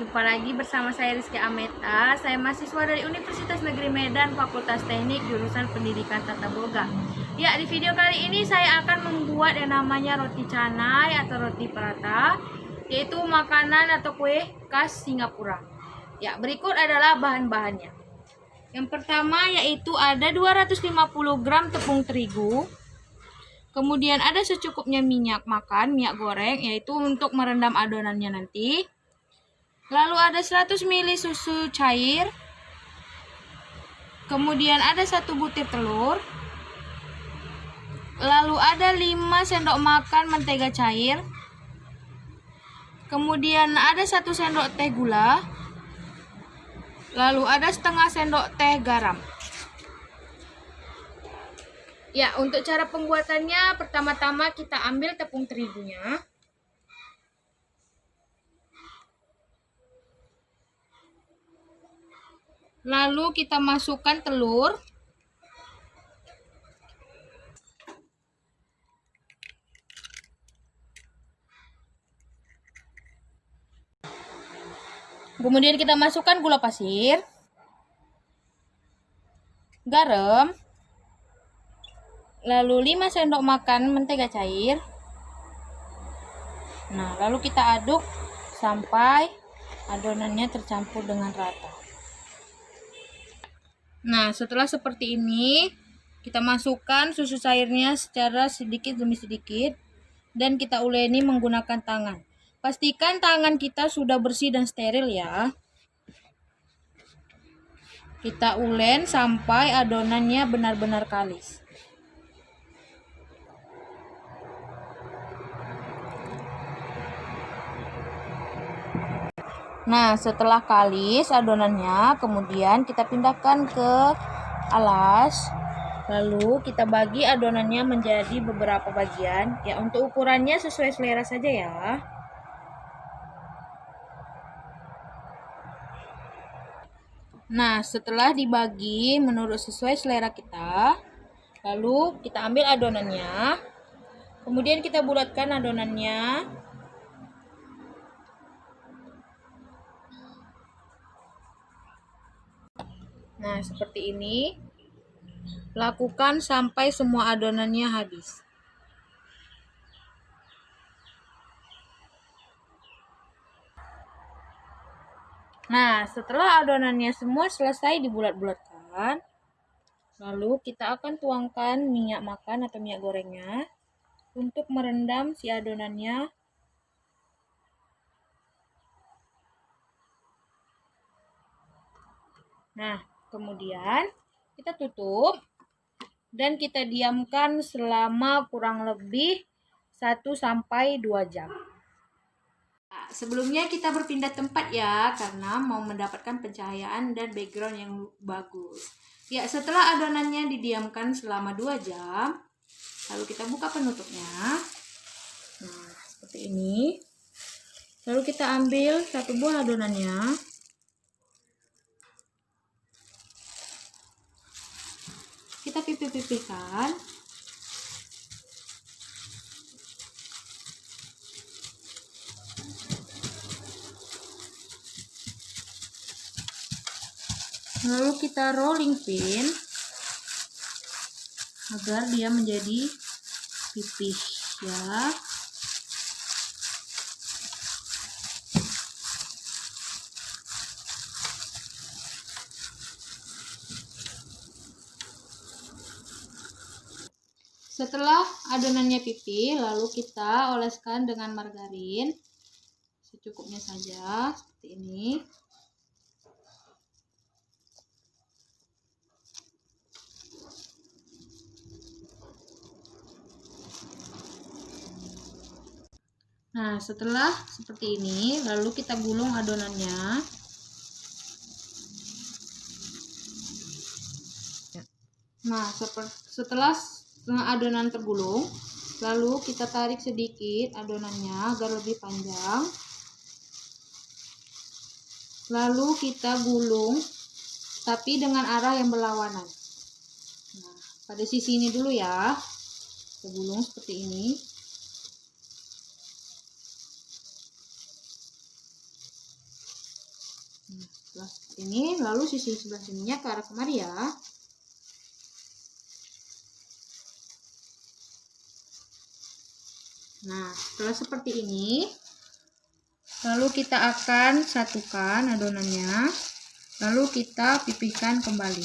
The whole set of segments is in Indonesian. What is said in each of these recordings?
Jumpa lagi bersama saya Rizky Ameta. Saya mahasiswa dari Universitas Negeri Medan, Fakultas Teknik, jurusan Pendidikan Tata Boga. Ya, di video kali ini saya akan membuat yang namanya roti canai atau roti prata, yaitu makanan atau kue khas Singapura. Ya, berikut adalah bahan-bahannya. Yang pertama yaitu ada 250 gram tepung terigu. Kemudian ada secukupnya minyak makan, minyak goreng, yaitu untuk merendam adonannya nanti. Lalu ada 100 ml susu cair. Kemudian ada 1 butir telur. Lalu ada 5 sendok makan mentega cair. Kemudian ada 1 sendok teh gula. Lalu ada setengah sendok teh garam. Ya, untuk cara pembuatannya pertama-tama kita ambil tepung terigunya. Lalu kita masukkan telur. Kemudian kita masukkan gula pasir, garam, lalu 5 sendok makan mentega cair. Nah, lalu kita aduk sampai adonannya tercampur dengan rata. Nah, setelah seperti ini, kita masukkan susu cairnya secara sedikit demi sedikit dan kita uleni menggunakan tangan. Pastikan tangan kita sudah bersih dan steril ya. Kita ulen sampai adonannya benar-benar kalis. Nah, setelah kalis adonannya, kemudian kita pindahkan ke alas. Lalu kita bagi adonannya menjadi beberapa bagian. Ya, untuk ukurannya sesuai selera saja ya. Nah, setelah dibagi menurut sesuai selera kita, lalu kita ambil adonannya. Kemudian kita bulatkan adonannya. Nah, seperti ini. Lakukan sampai semua adonannya habis. Nah, setelah adonannya semua selesai dibulat-bulatkan, lalu kita akan tuangkan minyak makan atau minyak gorengnya untuk merendam si adonannya. Nah, kemudian kita tutup dan kita diamkan selama kurang lebih 1-2 jam. Nah, sebelumnya kita berpindah tempat ya, karena mau mendapatkan pencahayaan dan background yang bagus. Ya, setelah adonannya didiamkan selama 2 jam, lalu kita buka penutupnya. Nah, seperti ini. Lalu kita ambil 1 buah adonannya. Kita pipih-pipihkan. Lalu kita rolling pin agar dia menjadi pipih ya. Setelah adonannya pipih, lalu kita oleskan dengan margarin secukupnya saja seperti ini. Nah, setelah seperti ini, lalu kita gulung adonannya. Nah, setelah adonan tergulung, lalu kita tarik sedikit adonannya agar lebih panjang. Lalu kita gulung, tapi dengan arah yang berlawanan. Nah, pada sisi ini dulu ya, kita gulung seperti ini. Setelah ini, lalu sisi sebelah sininya ke arah kemari ya. Nah, setelah seperti ini, lalu kita akan satukan adonannya, lalu kita pipihkan kembali.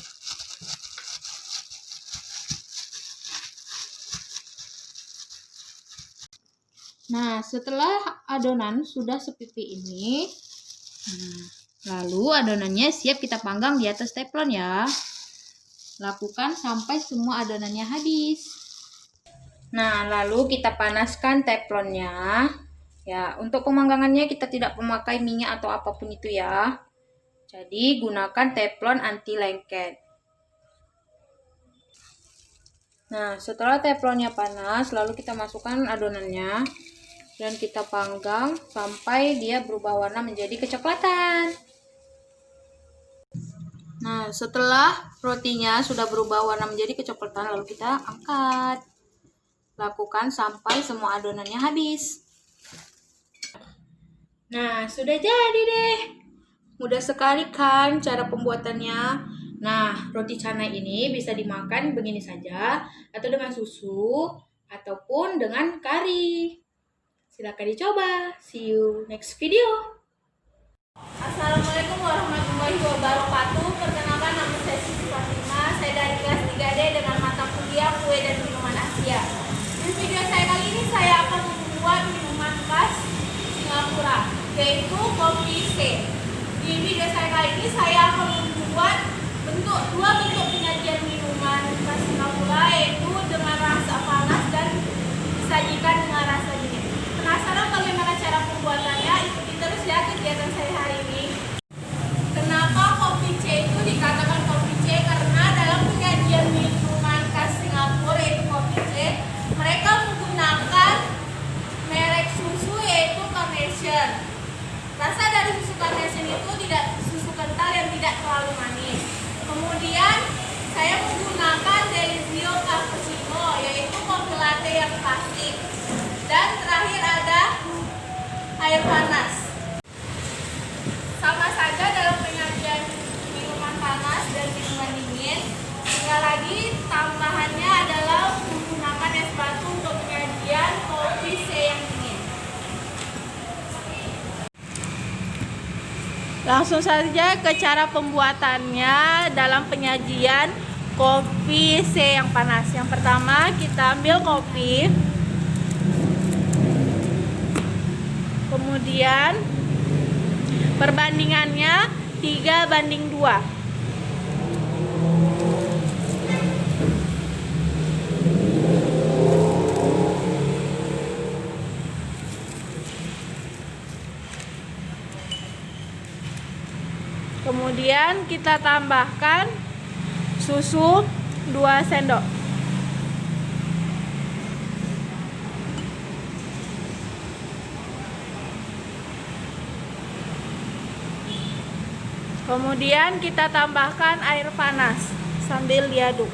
Nah, setelah adonan sudah sepipi ini, lalu adonannya siap kita panggang di atas teflon ya. Lakukan sampai semua adonannya habis. Nah, lalu kita panaskan teflonnya. Ya, untuk pemanggangannya kita tidak memakai minyak atau apapun itu ya. Jadi, gunakan teflon anti lengket. Nah, setelah teflonnya panas, lalu kita masukkan adonannya. Dan kita panggang sampai dia berubah warna menjadi kecoklatan. Nah, setelah rotinya sudah berubah warna menjadi kecoklatan, lalu kita angkat. Lakukan sampai semua adonannya habis. Nah, sudah jadi deh. Mudah sekali kan cara pembuatannya. Nah, roti canai ini bisa dimakan begini saja, atau dengan susu, ataupun dengan kari. Silakan dicoba. See you next video. Assalamualaikum warahmatullahi wabarakatuh. Perkenalkan, nama saya Siti Fatimah. Saya dari kelas 3D dengan mata kuliah kue dan minuman Asia. Di video saya kali ini saya akan membuat minuman khas Singapura, yaitu kopi C. Di video saya kali ini saya akan membuat dua bentuk penyajian minuman khas Singapura, yaitu dengan rasa panas dan disajikan dengan rasa dingin. Penasaran bagaimana cara pembuatannya? Ikuti terus ya kegiatan saya hari ini. Kenapa kopi C itu dikatakan kopi C? Karena dalam penyajian minuman khas Singapura yaitu kopi C, mereka menggunakan merek susu yaitu Carnation. Rasa dari susu Carnation itu tidak susu kental yang tidak terlalu manis. Kemudian saya menggunakan Delizio Cappuccino yaitu kopi latte yang klasik. Dan terakhir ada air panas. Sama saja dalam penyajian minuman panas dan minuman dingin. Tinggal lagi tambahannya adalah menggunakan es batu untuk penyajian kopi C yang dingin. Langsung saja ke cara pembuatannya dalam penyajian kopi C yang panas. Yang pertama kita ambil kopi. Kemudian perbandingannya 3:2. Kemudian kita tambahkan susu 2 sendok. Kemudian kita tambahkan air panas sambil diaduk.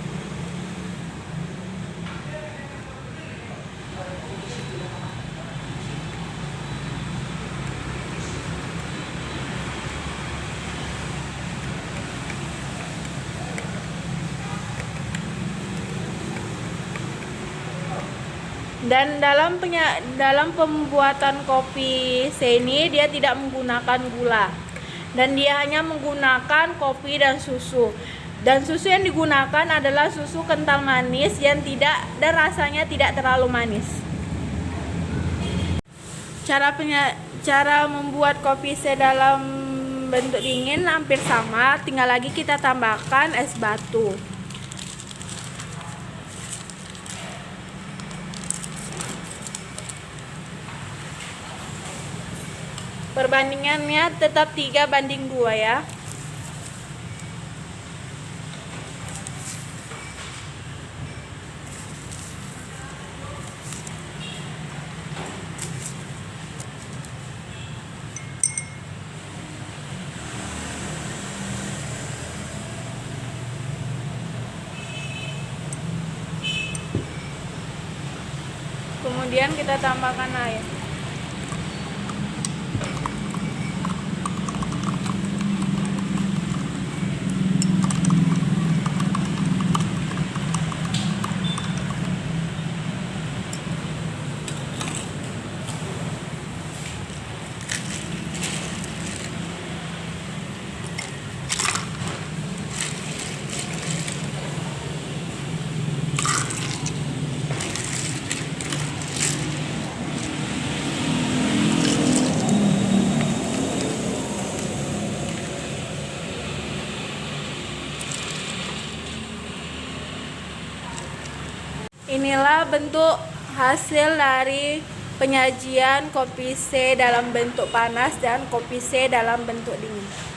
Dan dalam pembuatan kopi C ini dia tidak menggunakan gula. Dan dia hanya menggunakan kopi dan susu. Dan susu yang digunakan adalah susu kental manis yang tidak dan rasanya tidak terlalu manis. Cara membuat kopi C dalam bentuk dingin hampir sama, tinggal lagi kita tambahkan es batu. Perbandingannya tetap 3:2 ya. Kemudian kita tambahkan air. adalah bentuk hasil dari penyajian kopi C dalam bentuk panas dan kopi C dalam bentuk dingin.